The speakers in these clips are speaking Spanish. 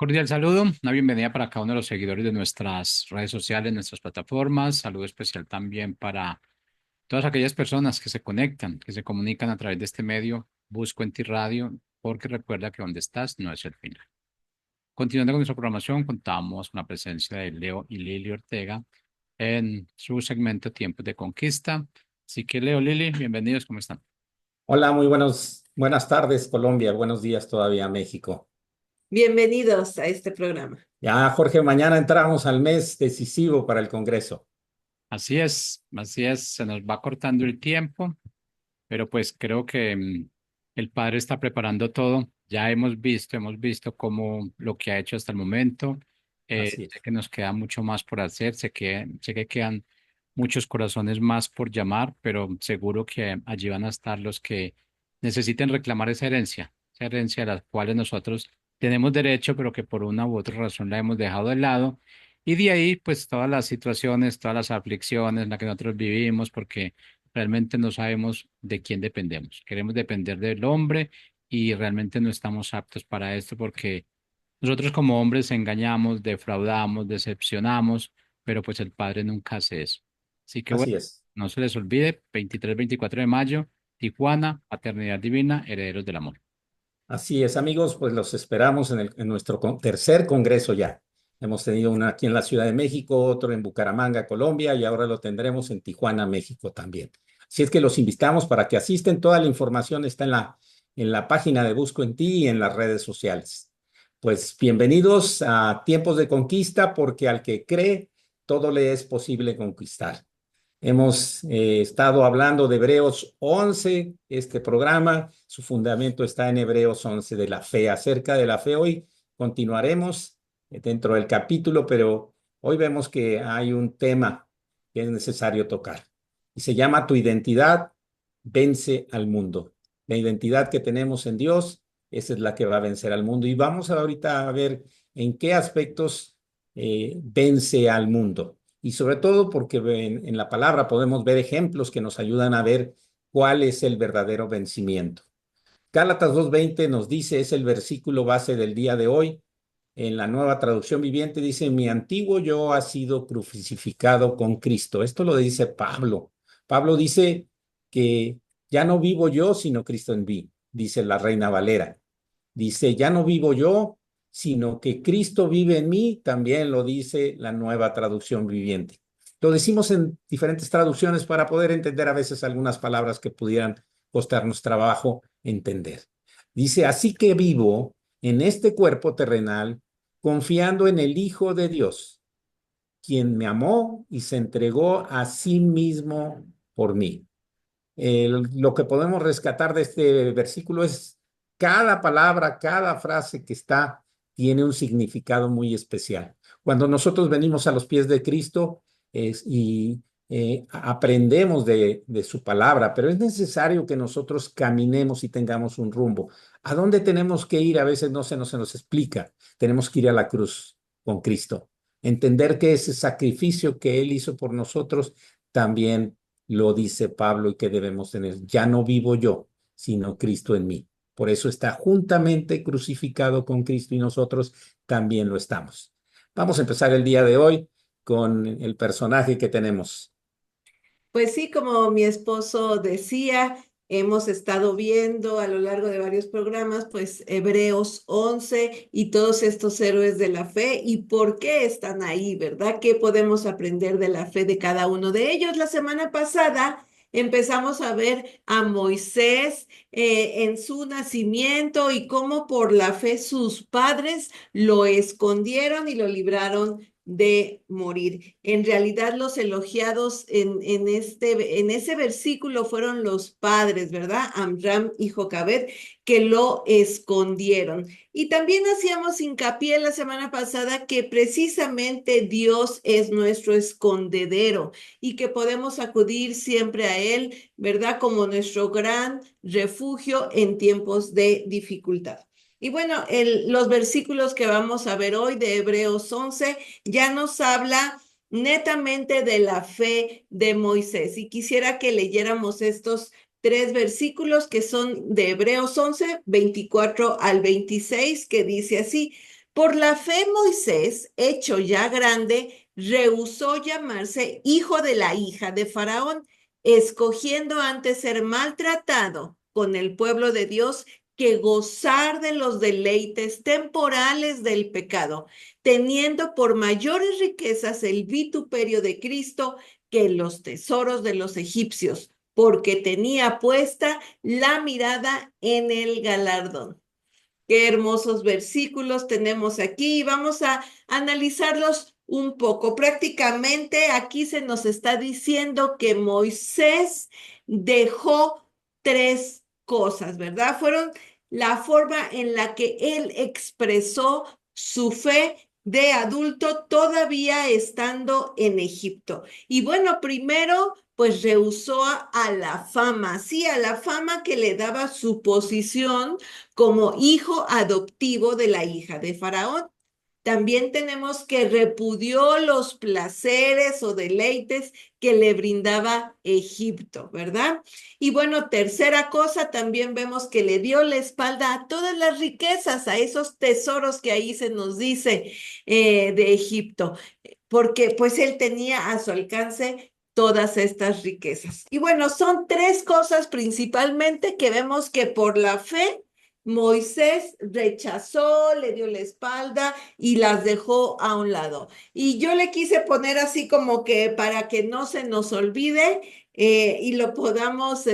Cordial saludo, una bienvenida para cada uno de los seguidores de nuestras redes sociales, nuestras plataformas. Saludo especial también para todas aquellas personas que se conectan, que se comunican a través de este medio. Busco en ti radio, porque recuerda que donde estás no es el final. Continuando con nuestra programación, contamos con la presencia de Leo y Lili Ortega en su segmento Tiempos de Conquista. Así que Leo, Lili, bienvenidos, ¿cómo están? Hola, buenas tardes, Colombia. Buenos días todavía, México. Bienvenidos a este programa. Ya, Jorge, mañana entramos al mes decisivo para el Congreso. Así es, se nos va cortando el tiempo. Pero pues creo que el padre está preparando todo. Ya hemos visto cómo lo que ha hecho hasta el momento. Así Sé es. que nos queda mucho más por hacer, sé que quedan muchos corazones más por llamar, pero seguro que allí van a estar los que necesiten reclamar esa herencia a la cual nosotros tenemos derecho, pero que por una u otra razón la hemos dejado de lado. Y de ahí, pues todas las situaciones, todas las aflicciones en las que nosotros vivimos, porque realmente no sabemos de quién dependemos. Queremos depender del hombre y realmente no estamos aptos para esto porque nosotros como hombres engañamos, defraudamos, decepcionamos, pero pues el Padre nunca hace eso. Así que bueno, Así es. no se les olvide, 23-24 de mayo, Tijuana, Paternidad Divina, Herederos del Amor. Así es, amigos, pues los esperamos en nuestro tercer Congreso ya. Hemos tenido uno aquí en la Ciudad de México, otro en Bucaramanga, Colombia, y ahora lo tendremos en Tijuana, México también. Así es que los invitamos para que asisten. Toda la información está en la página de Busco en Ti y en las redes sociales. Pues bienvenidos a Tiempos de Conquista, porque al que cree, todo le es posible conquistar. Hemos estado hablando de Hebreos 11, este programa, su fundamento está en Hebreos 11 de la fe. Acerca de la fe hoy continuaremos dentro del capítulo, pero hoy vemos que hay un tema que es necesario tocar y se llama Tu identidad vence al mundo. La identidad que tenemos en Dios, esa es la que va a vencer al mundo. Y vamos ahorita a ver en qué aspectos vence al mundo y sobre todo porque en la palabra podemos ver ejemplos que nos ayudan a ver cuál es el verdadero vencimiento. Gálatas 2:20 nos dice, es el versículo base del día de hoy. En la Nueva Traducción Viviente dice, mi antiguo yo ha sido crucificado con Cristo. Esto lo dice Pablo. Pablo dice que ya no vivo yo, sino Cristo en mí, dice la Reina Valera. Dice, ya no vivo yo, sino que Cristo vive en mí, también lo dice la Nueva Traducción Viviente. Lo decimos en diferentes traducciones para poder entender a veces algunas palabras que pudieran costarnos trabajo entender. Dice, así que vivo en este cuerpo terrenal, confiando en el Hijo de Dios, quien me amó y se entregó a sí mismo por mí. Lo que podemos rescatar de este versículo es cada palabra, cada frase que está, tiene un significado muy especial. Cuando nosotros venimos a los pies de Cristo y aprendemos de su palabra, pero es necesario que nosotros caminemos y tengamos un rumbo. ¿A dónde tenemos que ir? A veces no se nos explica. Tenemos que ir a la cruz con Cristo. Entender que ese sacrificio que Él hizo por nosotros también lo dice Pablo y que debemos tener. Ya no vivo yo, sino Cristo en mí. Por eso está juntamente crucificado con Cristo y nosotros también lo estamos. Vamos a empezar el día de hoy con el personaje que tenemos. Pues sí, como mi esposo decía, hemos estado viendo a lo largo de varios programas, pues Hebreos 11 y todos estos héroes de la fe y por qué están ahí, ¿verdad? ¿Qué podemos aprender de la fe de cada uno de ellos? La semana pasada empezamos a ver a Moisés en su nacimiento y cómo por la fe sus padres lo escondieron y lo libraron de morir. En realidad los elogiados en ese versículo fueron los padres, ¿verdad? Amram y Jocabed, que lo escondieron. Y también hacíamos hincapié la semana pasada que precisamente Dios es nuestro escondedero y que podemos acudir siempre a Él, ¿verdad? Como nuestro gran refugio en tiempos de dificultad. Y bueno, los versículos que vamos a ver hoy de Hebreos 11 ya nos habla netamente de la fe de Moisés. Y quisiera que leyéramos estos tres versículos que son de Hebreos 11, 24 al 26, que dice así: Por la fe Moisés, hecho ya grande, rehusó llamarse hijo de la hija de Faraón, escogiendo antes ser maltratado con el pueblo de Dios que gozar de los deleites temporales del pecado, teniendo por mayores riquezas el vituperio de Cristo que los tesoros de los egipcios, porque tenía puesta la mirada en el galardón. Qué hermosos versículos tenemos aquí. Vamos a analizarlos un poco. Prácticamente aquí se nos está diciendo que Moisés dejó tres cosas, ¿verdad? Fueron la forma en la que él expresó su fe de adulto todavía estando en Egipto. Y bueno, primero, pues rehusó a la fama, sí, a la fama que le daba su posición como hijo adoptivo de la hija de Faraón. También tenemos que repudió los placeres o deleites que le brindaba Egipto, ¿verdad? Y bueno, tercera cosa, también vemos que le dio la espalda a todas las riquezas, a esos tesoros que ahí se nos dice de Egipto, porque pues él tenía a su alcance todas estas riquezas. Y bueno, son tres cosas principalmente que vemos que por la fe Moisés rechazó, le dio la espalda y las dejó a un lado. Y yo le quise poner así como que para que no se nos olvide y lo podamos,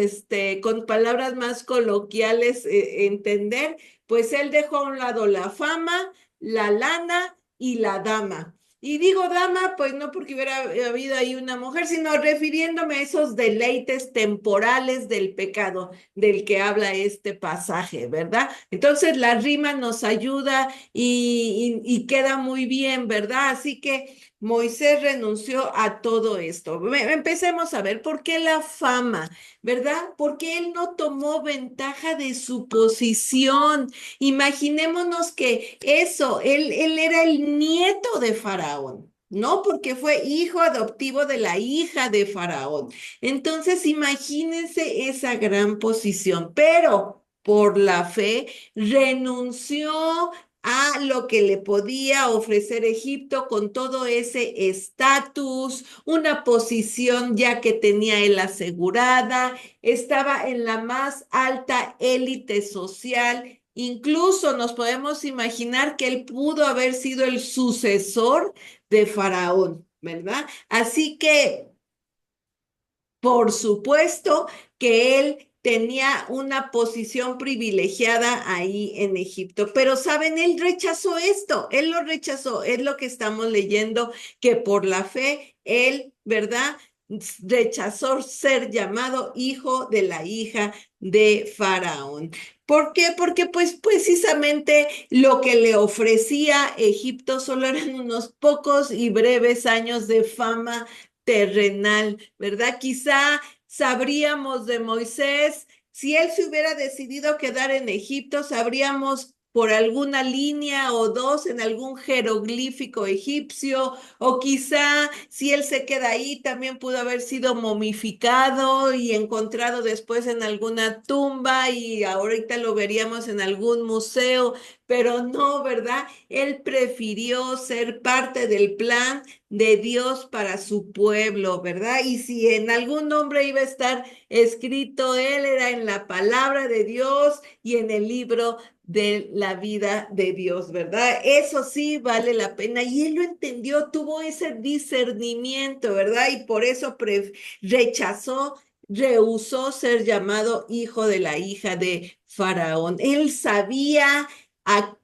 con palabras más coloquiales, entender, pues él dejó a un lado la fama, la lana y la dama. Y digo dama, pues no porque hubiera habido ahí una mujer, sino refiriéndome a esos deleites temporales del pecado del que habla este pasaje, ¿verdad? Entonces la rima nos ayuda y queda muy bien, ¿verdad? Así que Moisés renunció a todo esto. Empecemos a ver por qué la fama, ¿verdad? Porque él no tomó ventaja de su posición. Imaginémonos que eso, él era el nieto de Faraón. No, porque fue hijo adoptivo de la hija de Faraón. Entonces, imagínense esa gran posición, pero por la fe renunció a lo que le podía ofrecer Egipto con todo ese estatus, una posición ya que tenía él asegurada, estaba en la más alta élite social. Incluso nos podemos imaginar que él pudo haber sido el sucesor de Faraón, ¿verdad? Así que por supuesto que él tenía una posición privilegiada ahí en Egipto, pero saben, él rechazó esto, él lo rechazó, es lo que estamos leyendo, que por la fe, él, ¿verdad? Rechazó ser llamado hijo de la hija de Faraón. ¿Por qué? Porque pues precisamente lo que le ofrecía Egipto solo eran unos pocos y breves años de fama terrenal, ¿verdad? Quizá sabríamos de Moisés, si él se hubiera decidido quedar en Egipto, sabríamos por alguna línea o dos en algún jeroglífico egipcio, o quizá si él se queda ahí, también pudo haber sido momificado y encontrado después en alguna tumba y ahorita lo veríamos en algún museo, pero no, ¿verdad? Él prefirió ser parte del plan de Dios para su pueblo, ¿verdad? Y si en algún nombre iba a estar escrito, él era en la palabra de Dios y en el libro de la vida de Dios, ¿verdad? Eso sí vale la pena. Y él lo entendió, tuvo ese discernimiento, ¿verdad? Y por eso rechazó, rehusó ser llamado hijo de la hija de Faraón. Él sabía a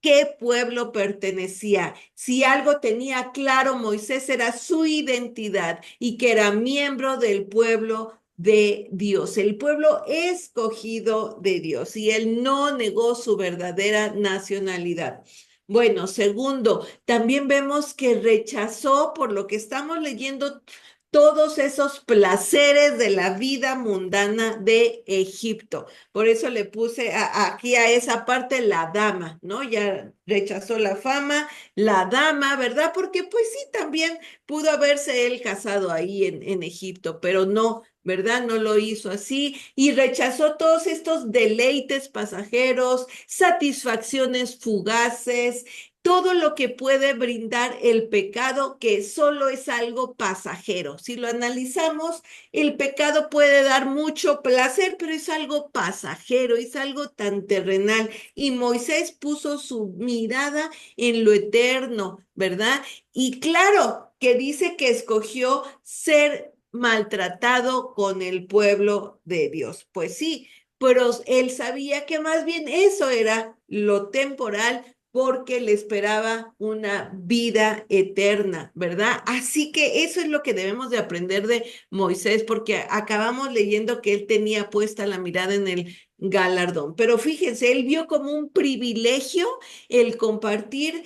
qué pueblo pertenecía. Si algo tenía claro Moisés era su identidad y que era miembro del pueblo de Dios, el pueblo escogido de Dios, y él no negó su verdadera nacionalidad. Bueno, segundo, también vemos que rechazó, por lo que estamos leyendo, todos esos placeres de la vida mundana de Egipto. Por eso le puse aquí a esa parte la dama, ¿no? Ya rechazó la fama, la dama, ¿verdad? Porque pues sí, también pudo haberse él casado ahí en Egipto, pero no, ¿verdad? No lo hizo así y rechazó todos estos deleites pasajeros, satisfacciones fugaces, todo lo que puede brindar el pecado, que solo es algo pasajero. Si lo analizamos, el pecado puede dar mucho placer, pero es algo pasajero, es algo tan terrenal. Y Moisés puso su mirada en lo eterno, ¿verdad? Y claro que dice que escogió ser maltratado con el pueblo de Dios. Pues sí, pero él sabía que más bien eso era lo temporal porque le esperaba una vida eterna, ¿verdad? Así que eso es lo que debemos de aprender de Moisés, porque acabamos leyendo que él tenía puesta la mirada en el galardón. Pero fíjense, él vio como un privilegio el compartir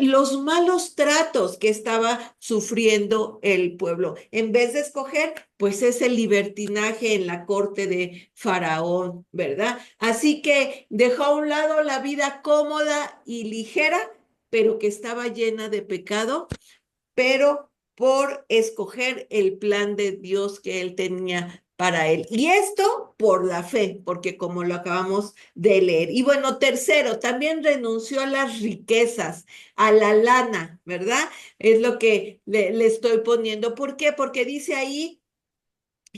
los malos tratos que estaba sufriendo el pueblo. En vez de escoger, pues ese libertinaje en la corte de Faraón, ¿verdad? Así que dejó a un lado la vida cómoda y ligera, pero que estaba llena de pecado, pero por escoger el plan de Dios que él tenía para él. Y esto por la fe, porque como lo acabamos de leer. Y bueno, tercero, también renunció a las riquezas, a la lana, ¿verdad? Es lo que le estoy poniendo. ¿Por qué? Porque dice ahí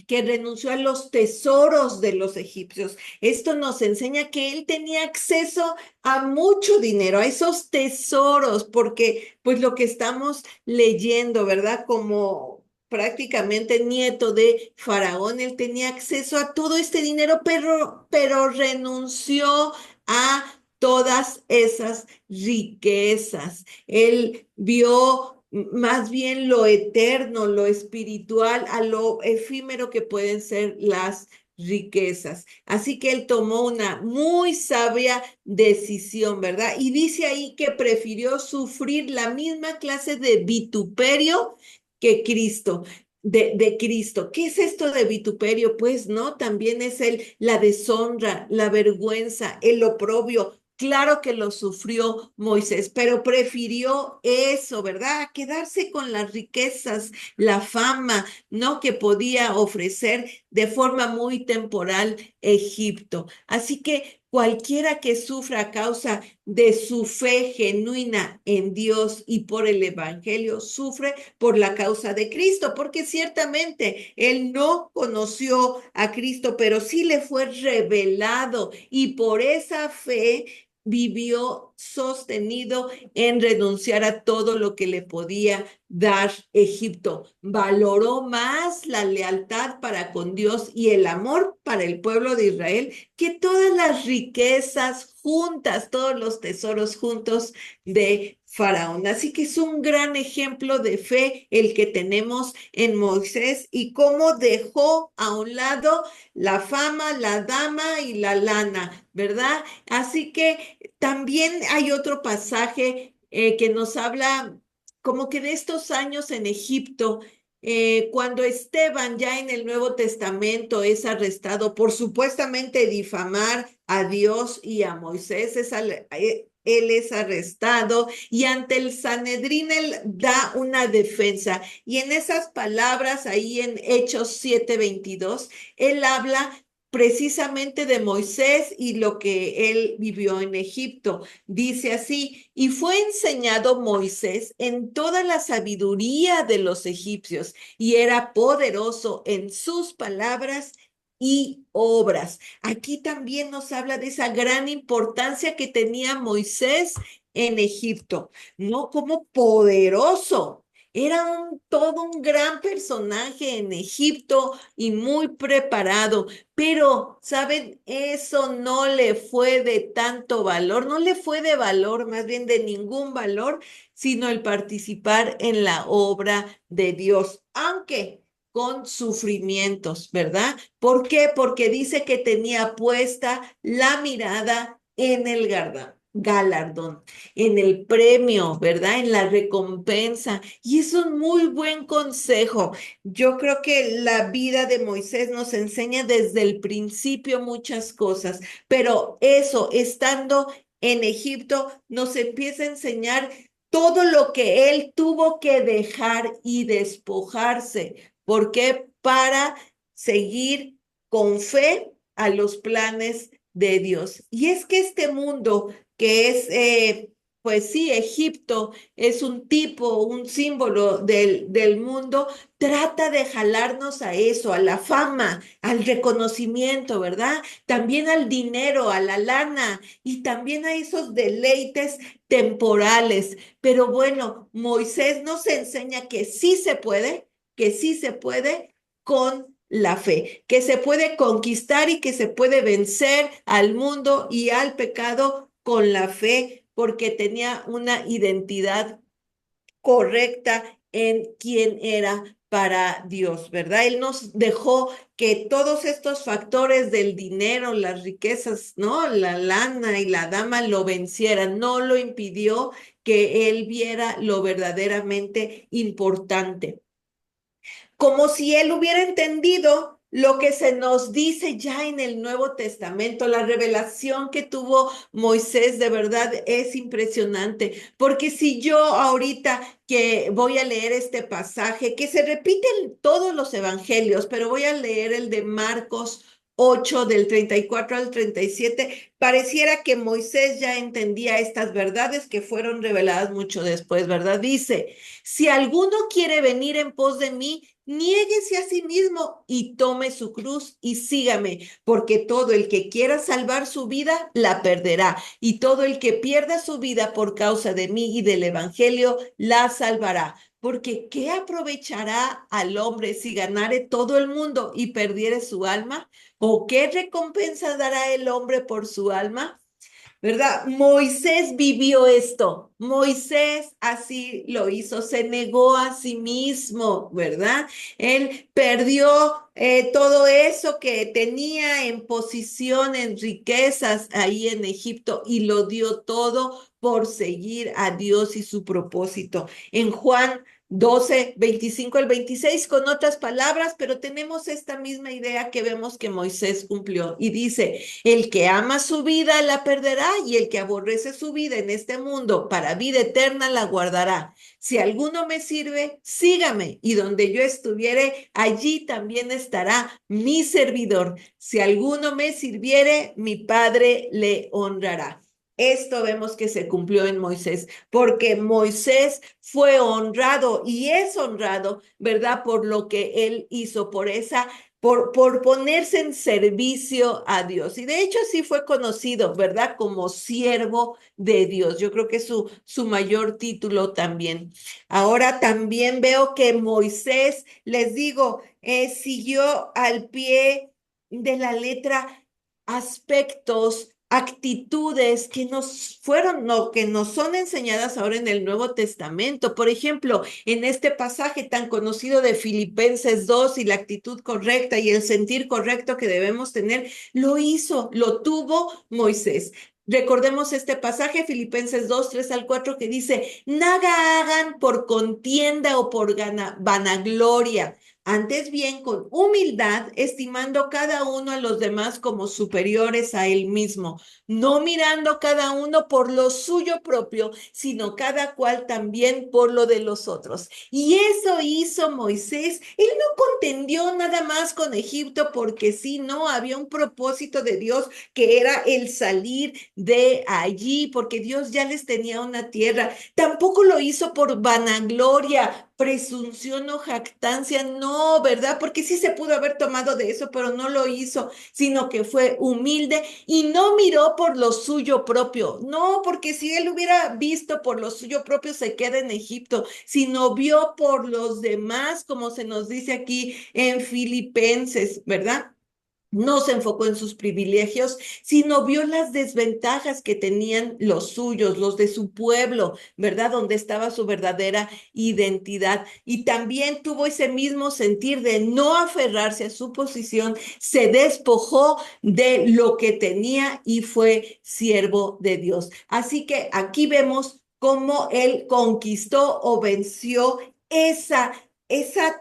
que renunció a los tesoros de los egipcios. Esto nos enseña que él tenía acceso a mucho dinero, a esos tesoros, porque pues lo que estamos leyendo, ¿verdad? Como prácticamente nieto de Faraón, él tenía acceso a todo este dinero, pero renunció a todas esas riquezas. Él vio más bien lo eterno, lo espiritual, a lo efímero que pueden ser las riquezas. Así que él tomó una muy sabia decisión, ¿verdad? Y dice ahí que prefirió sufrir la misma clase de vituperio que Cristo. De Cristo. ¿Qué es esto de vituperio? Pues no, también es la deshonra, la vergüenza, el oprobio. Claro que lo sufrió Moisés, pero prefirió eso, ¿verdad? Quedarse con las riquezas, la fama, ¿no? Que podía ofrecer de forma muy temporal Egipto. Así que cualquiera que sufra a causa de su fe genuina en Dios y por el Evangelio, sufre por la causa de Cristo, porque ciertamente él no conoció a Cristo, pero sí le fue revelado y por esa fe vivió sostenido en renunciar a todo lo que le podía dar Egipto. Valoró más la lealtad para con Dios y el amor para el pueblo de Israel que todas las riquezas juntas, todos los tesoros juntos de Faraón. Así que es un gran ejemplo de fe el que tenemos en Moisés y cómo dejó a un lado la fama, la dama y la lana, ¿verdad? Así que también hay otro pasaje que nos habla como que de estos años en Egipto, cuando Esteban ya en el Nuevo Testamento es arrestado por supuestamente difamar a Dios y a Moisés, él es arrestado y ante el Sanedrín él da una defensa. Y en esas palabras, ahí en Hechos 7:22, él habla precisamente de Moisés y lo que él vivió en Egipto. Dice así, y fue enseñado Moisés en toda la sabiduría de los egipcios y era poderoso en sus palabras y obras. Aquí también nos habla de esa gran importancia que tenía Moisés en Egipto, ¿no? Como poderoso. Era todo un gran personaje en Egipto y muy preparado, pero, ¿saben? Eso no le fue de tanto valor, no le fue de valor, más bien de ningún valor, sino el participar en la obra de Dios, aunque con sufrimientos, ¿verdad? ¿Por qué? Porque dice que tenía puesta la mirada en el galardón, en el premio, ¿verdad? En la recompensa. Y es un muy buen consejo. Yo creo que la vida de Moisés nos enseña desde el principio muchas cosas, pero eso, estando en Egipto, nos empieza a enseñar todo lo que él tuvo que dejar y despojarse. ¿Por qué? Para seguir con fe a los planes de Dios. Y es que este mundo que es, pues sí, Egipto es un tipo, un símbolo del mundo, trata de jalarnos a eso, a la fama, al reconocimiento, ¿verdad? También al dinero, a la lana y también a esos deleites temporales. Pero bueno, Moisés nos enseña que sí se puede con la fe, que se puede conquistar y que se puede vencer al mundo y al pecado con la fe, porque tenía una identidad correcta en quién era para Dios, ¿verdad? Él nos dejó que todos estos factores del dinero, las riquezas, ¿no? La lana y la dama lo vencieran, no lo impidió que él viera lo verdaderamente importante, como si él hubiera entendido lo que se nos dice ya en el Nuevo Testamento. La revelación que tuvo Moisés de verdad es impresionante, porque si yo ahorita que voy a leer este pasaje, que se repite en todos los evangelios, pero voy a leer el de Marcos 8 del 34 al 37, pareciera que Moisés ya entendía estas verdades que fueron reveladas mucho después, ¿verdad? Dice, si alguno quiere venir en pos de mí, niéguese a sí mismo y tome su cruz y sígame, porque todo el que quiera salvar su vida, la perderá, y todo el que pierda su vida por causa de mí y del evangelio, la salvará. Porque ¿qué aprovechará al hombre si ganare todo el mundo y perdiere su alma? ¿O qué recompensa dará el hombre por su alma? ¿Verdad? Moisés vivió esto. Moisés así lo hizo, se negó a sí mismo, ¿verdad? Él perdió todo eso que tenía en posición, en riquezas ahí en Egipto y lo dio todo por seguir a Dios y su propósito. En Juan 12, 25 al 26, con otras palabras, pero tenemos esta misma idea que vemos que Moisés cumplió y dice, el que ama su vida la perderá y el que aborrece su vida en este mundo para vida eterna la guardará. Si alguno me sirve, sígame y donde yo estuviere, allí también estará mi servidor. Si alguno me sirviere, mi Padre le honrará. Esto vemos que se cumplió en Moisés, porque Moisés fue honrado y es honrado, ¿verdad? Por lo que él hizo, por ponerse en servicio a Dios. Y de hecho así fue conocido, ¿verdad? Como siervo de Dios. Yo creo que es su mayor título también. Ahora también veo que Moisés, les digo, siguió al pie de la letra aspectos, actitudes que nos fueron, no, que nos son enseñadas ahora en el Nuevo Testamento. Por ejemplo, en este pasaje tan conocido de Filipenses 2 y la actitud correcta y el sentir correcto que debemos tener, lo tuvo Moisés. Recordemos este pasaje, Filipenses 2, 3 al 4, que dice, nada hagan por contienda o por vanagloria, antes bien con humildad, estimando cada uno a los demás como superiores a él mismo, no mirando cada uno por lo suyo propio, sino cada cual también por lo de los otros. Y eso hizo Moisés. Él no contendió nada más con Egipto porque sí, no, había un propósito de Dios que era el salir de allí, porque Dios ya les tenía una tierra. Tampoco lo hizo por vanagloria, presunción o jactancia, no, ¿verdad? Porque sí se pudo haber tomado de eso, pero no lo hizo, sino que fue humilde y no miró por lo suyo propio. No, porque si él hubiera visto por lo suyo propio, se queda en Egipto, sino vio por los demás, como se nos dice aquí en Filipenses, ¿verdad? No se enfocó en sus privilegios, sino vio las desventajas que tenían los suyos, los de su pueblo, ¿verdad? Donde estaba su verdadera identidad. Y también tuvo ese mismo sentir de no aferrarse a su posición, se despojó de lo que tenía y fue siervo de Dios. Así que aquí vemos cómo él conquistó o venció esa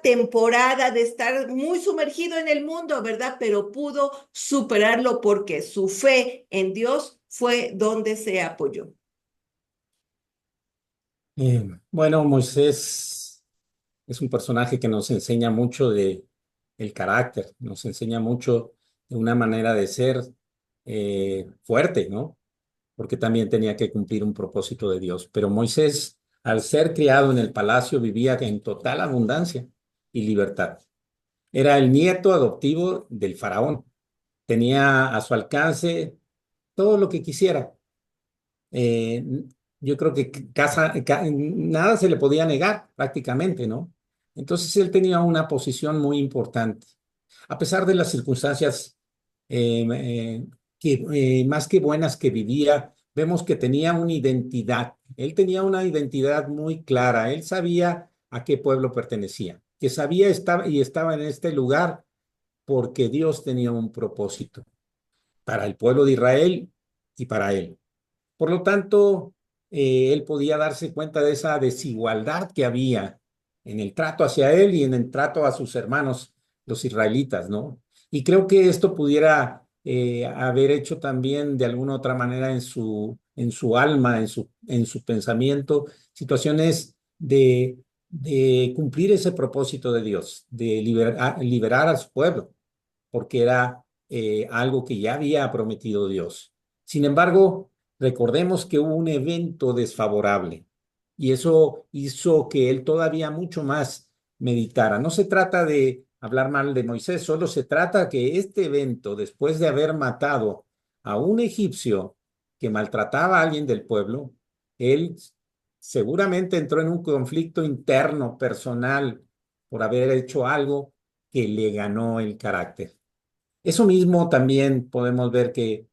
temporada de estar muy sumergido en el mundo, ¿verdad? Pero pudo superarlo porque su fe en Dios fue donde se apoyó. Bueno, Moisés es un personaje que nos enseña mucho el carácter, nos enseña mucho de una manera de ser fuerte, ¿no? Porque también tenía que cumplir un propósito de Dios. Pero Moisés, al ser criado en el palacio, vivía en total abundancia y libertad. Era el nieto adoptivo del faraón. Tenía a su alcance todo lo que quisiera. Eh, yo creo que nada se le podía negar prácticamente, ¿no? Entonces él tenía una posición muy importante. A pesar de las circunstancias eh, eh, más que buenas que vivía, vemos que tenía una identidad. Él tenía una identidad muy clara. Él sabía a qué pueblo pertenecía, que sabía estaba en este lugar porque Dios tenía un propósito para el pueblo de Israel y para él. Por lo tanto, él podía darse cuenta de esa desigualdad que había en el trato hacia él y en el trato a sus hermanos, los israelitas, ¿no? Y creo que esto pudiera haber hecho también de alguna otra manera en su alma, en su pensamiento, situaciones de cumplir ese propósito de Dios, de liberar a su pueblo, porque era algo que ya había prometido Dios. Sin embargo, recordemos que hubo un evento desfavorable y eso hizo que él todavía mucho más meditara. No se trata de hablar mal de Moisés, solo se trata que este evento, después de haber matado a un egipcio que maltrataba a alguien del pueblo, él seguramente entró en un conflicto interno, personal, por haber hecho algo que le ganó el carácter. Eso mismo también podemos ver que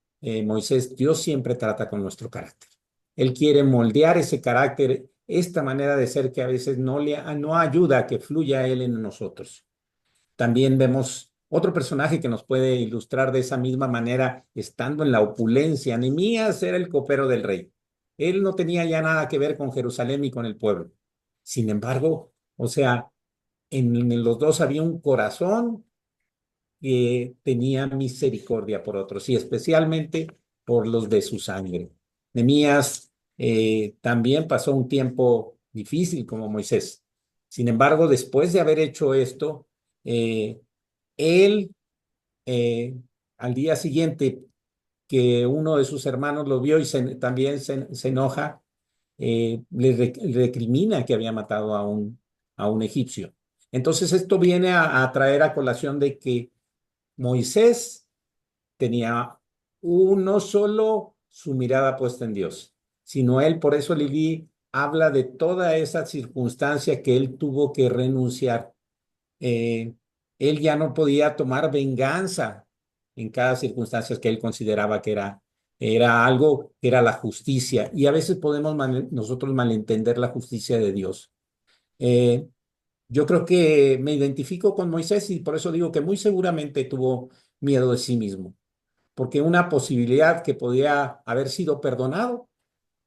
Moisés, Dios siempre trata con nuestro carácter. Él quiere moldear ese carácter, esta manera de ser que a veces no ayuda a que fluya Él en nosotros. También vemos otro personaje que nos puede ilustrar de esa misma manera, estando en la opulencia. Nehemías era el copero del rey. Él no tenía ya nada que ver con Jerusalén y con el pueblo. Sin embargo, o sea, en los dos había un corazón que tenía misericordia por otros y especialmente por los de su sangre. Nehemías también pasó un tiempo difícil como Moisés. Sin embargo, después de haber hecho esto, eh, él al día siguiente que uno de sus hermanos lo vio y también se enoja, le recrimina que había matado a un egipcio. Entonces esto viene a traer a colación de que Moisés tenía no solo su mirada puesta en Dios, sino él, por eso Lili habla de toda esa circunstancia que él tuvo que renunciar. Eh, Él ya no podía tomar venganza en cada circunstancia que él consideraba que era algo que era la justicia. Y a veces podemos nosotros malentender la justicia de Dios. Eh, yo creo que me identifico con Moisés y por eso digo que muy seguramente tuvo miedo de sí mismo, porque una posibilidad que podía haber sido perdonado,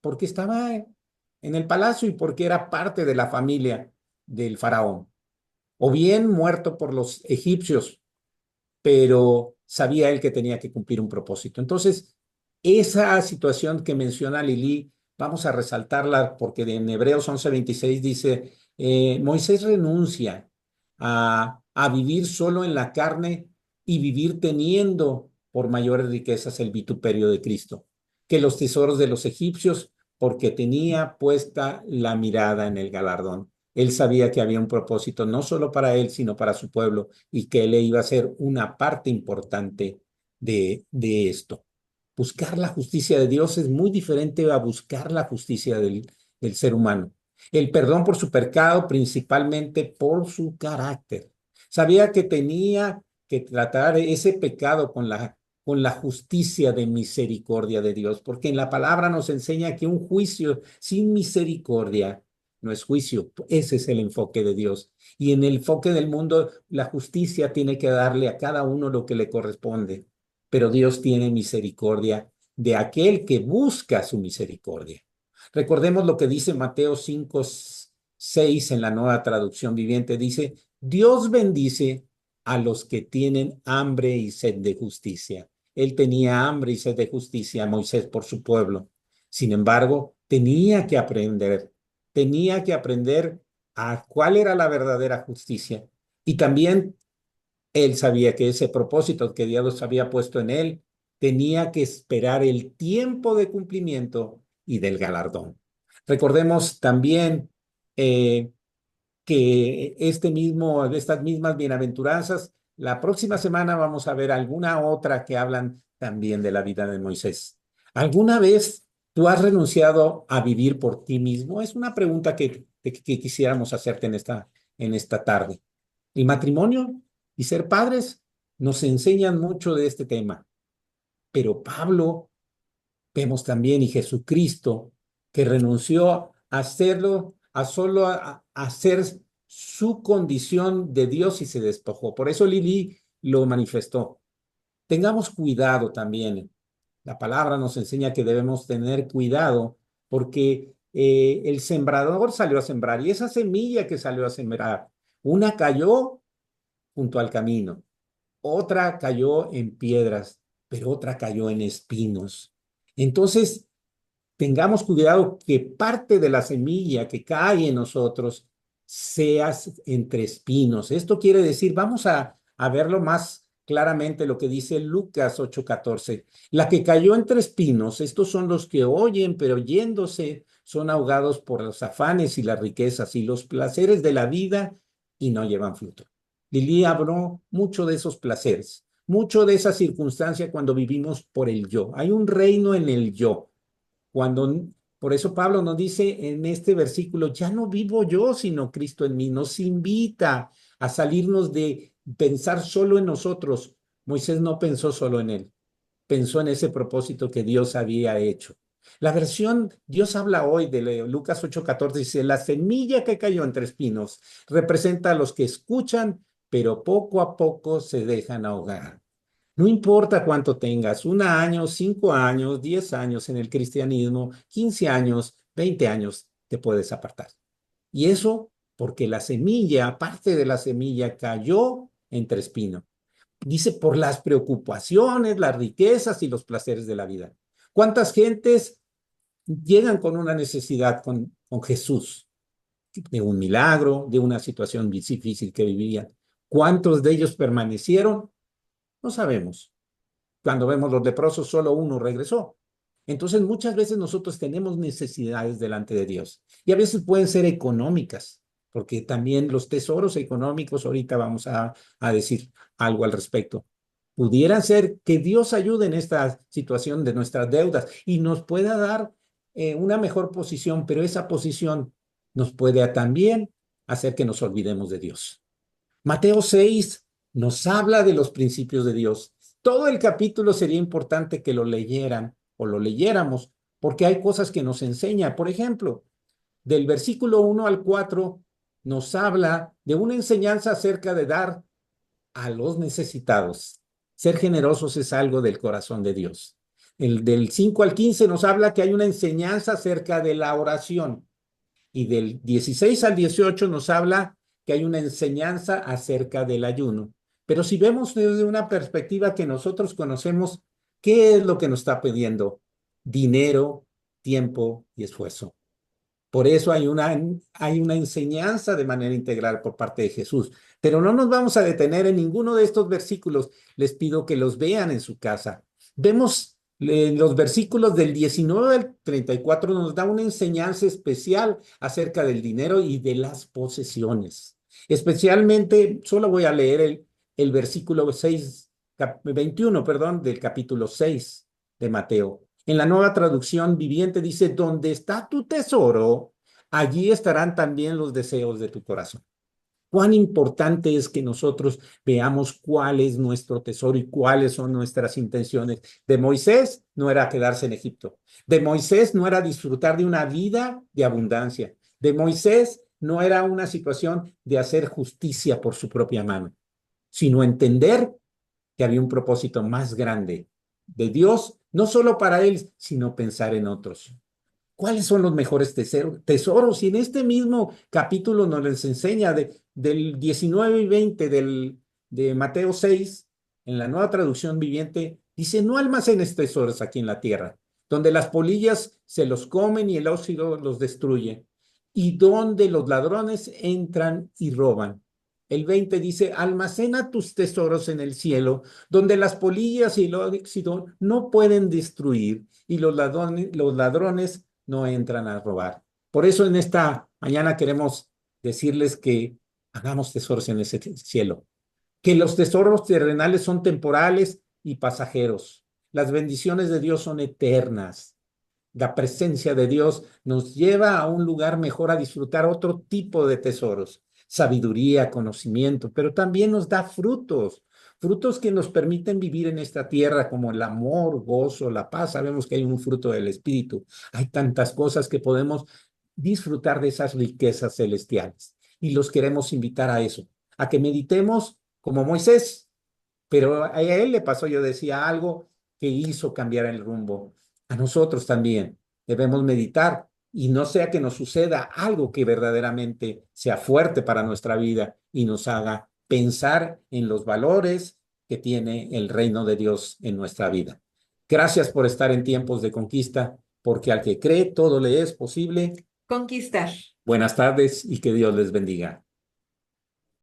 porque estaba en el palacio y porque era parte de la familia del faraón, o bien muerto por los egipcios, pero sabía él que tenía que cumplir un propósito. Entonces, esa situación que menciona Lili, vamos a resaltarla porque en Hebreos 11:26 dice, Moisés renuncia a vivir solo en la carne y vivir teniendo por mayores riquezas el vituperio de Cristo, que los tesoros de los egipcios, porque tenía puesta la mirada en el galardón. Él sabía que había un propósito no solo para él, sino para su pueblo y que él iba a ser una parte importante de esto. Buscar la justicia de Dios es muy diferente a buscar la justicia del ser humano. El perdón por su pecado, principalmente por su carácter. Sabía que tenía que tratar ese pecado con la justicia de misericordia de Dios, porque en la palabra nos enseña que un juicio sin misericordia no es juicio. Ese es el enfoque de Dios. Y en el enfoque del mundo, la justicia tiene que darle a cada uno lo que le corresponde. Pero Dios tiene misericordia de aquel que busca su misericordia. Recordemos lo que dice Mateo 5:6 en la Nueva Traducción Viviente. Dice, Dios bendice a los que tienen hambre y sed de justicia. Él tenía hambre y sed de justicia, Moisés, por su pueblo. Sin embargo, tenía que aprender a cuál era la verdadera justicia. Y también Él sabía que ese propósito que Dios había puesto en él tenía que esperar el tiempo de cumplimiento y del galardón. Recordemos también eh, que estas mismas bienaventuranzas, la próxima semana vamos a ver alguna otra que hablan también de la vida de Moisés. ¿Alguna vez tú has renunciado a vivir por ti mismo? Es una pregunta que quisiéramos hacerte en esta tarde. El matrimonio y ser padres nos enseñan mucho de este tema, pero Pablo, vemos también, y Jesucristo, que renunció a hacerlo, a solo a hacer su condición de Dios y se despojó. Por eso Lili lo manifestó. Tengamos cuidado también. La palabra nos enseña que debemos tener cuidado porque el sembrador salió a sembrar y esa semilla que salió a sembrar, una cayó junto al camino, otra cayó en piedras, pero otra cayó en espinos. Entonces, tengamos cuidado que parte de la semilla que cae en nosotros sea entre espinos. Esto quiere decir, vamos a verlo más claramente lo que dice Lucas 8:14. La que cayó entre espinos, estos son los que oyen, pero yéndose son ahogados por los afanes y las riquezas y los placeres de la vida y no llevan fruto. Lili habló mucho de esos placeres, mucho de esa circunstancia cuando vivimos por el yo. Hay un reino en el yo. Cuando, por eso Pablo nos dice en este versículo, ya no vivo yo, sino Cristo en mí. Nos invita a salirnos de pensar solo en nosotros. Moisés no pensó solo en él, pensó en ese propósito que Dios había hecho. La versión, Dios habla hoy de Lucas 8:14, dice, la semilla que cayó entre espinos representa a los que escuchan, pero poco a poco se dejan ahogar. No importa cuánto tengas, 1 año, 5 años, 10 años en el cristianismo, 15 años, 20 años, te puedes apartar. Y eso porque la semilla, parte de la semilla, cayó entre espino. Dice por las preocupaciones, las riquezas y los placeres de la vida. ¿Cuántas gentes llegan con una necesidad con Jesús? De un milagro, de una situación difícil que vivían. ¿Cuántos de ellos permanecieron? No sabemos. Cuando vemos los leprosos, solo uno regresó. Entonces, muchas veces nosotros tenemos necesidades delante de Dios y a veces pueden ser económicas, porque también los tesoros económicos, ahorita vamos a decir algo al respecto, pudieran ser que Dios ayude en esta situación de nuestras deudas y nos pueda dar una mejor posición, pero esa posición nos puede también hacer que nos olvidemos de Dios. Mateo 6 nos habla de los principios de Dios. Todo el capítulo sería importante que lo leyeran o lo leyéramos, porque hay cosas que nos enseña. Por ejemplo, del versículo 1 al 4 nos habla de una enseñanza acerca de dar a los necesitados. Ser generosos es algo del corazón de Dios. El del 5 al 15 nos habla que hay una enseñanza acerca de la oración. Y del 16 al 18 nos habla que hay una enseñanza acerca del ayuno. Pero si vemos desde una perspectiva que nosotros conocemos, ¿qué es lo que nos está pidiendo? Dinero, tiempo y esfuerzo. Por eso hay una enseñanza de manera integral por parte de Jesús. Pero no nos vamos a detener en ninguno de estos versículos. Les pido que los vean en su casa. Vemos los versículos del 19 al 34 nos da una enseñanza especial acerca del dinero y de las posesiones. Especialmente, solo voy a leer el versículo 21, perdón, del capítulo 6 de Mateo. En la Nueva Traducción Viviente dice, donde está tu tesoro, allí estarán también los deseos de tu corazón. Cuán importante es que nosotros veamos cuál es nuestro tesoro y cuáles son nuestras intenciones. De Moisés no era quedarse en Egipto. De Moisés no era disfrutar de una vida de abundancia. De Moisés no era una situación de hacer justicia por su propia mano, sino entender que había un propósito más grande de Dios, no solo para él, sino pensar en otros. ¿Cuáles son los mejores tesoros? Y en este mismo capítulo nos les enseña del 19 y 20 de Mateo 6, en la Nueva Traducción Viviente, dice, no almacenes tesoros aquí en la tierra, donde las polillas se los comen y el óxido los destruye, y donde los ladrones entran y roban. El 20 dice, almacena tus tesoros en el cielo, donde las polillas y el óxido no pueden destruir y los ladrones no entran a robar. Por eso en esta mañana queremos decirles que hagamos tesoros en ese cielo, que los tesoros terrenales son temporales y pasajeros. Las bendiciones de Dios son eternas. La presencia de Dios nos lleva a un lugar mejor a disfrutar otro tipo de tesoros, sabiduría, conocimiento, pero también nos da frutos, frutos que nos permiten vivir en esta tierra como el amor, gozo, la paz. Sabemos que hay un fruto del Espíritu. Hay tantas cosas que podemos disfrutar de esas riquezas celestiales y los queremos invitar a eso, a que meditemos como Moisés, pero a él le pasó, yo decía, algo que hizo cambiar el rumbo. A nosotros también debemos meditar y no sea que nos suceda algo que verdaderamente sea fuerte para nuestra vida y nos haga pensar en los valores que tiene el reino de Dios en nuestra vida. Gracias por estar en tiempos de conquista, porque al que cree todo le es posible. Conquistar. Buenas tardes y que Dios les bendiga.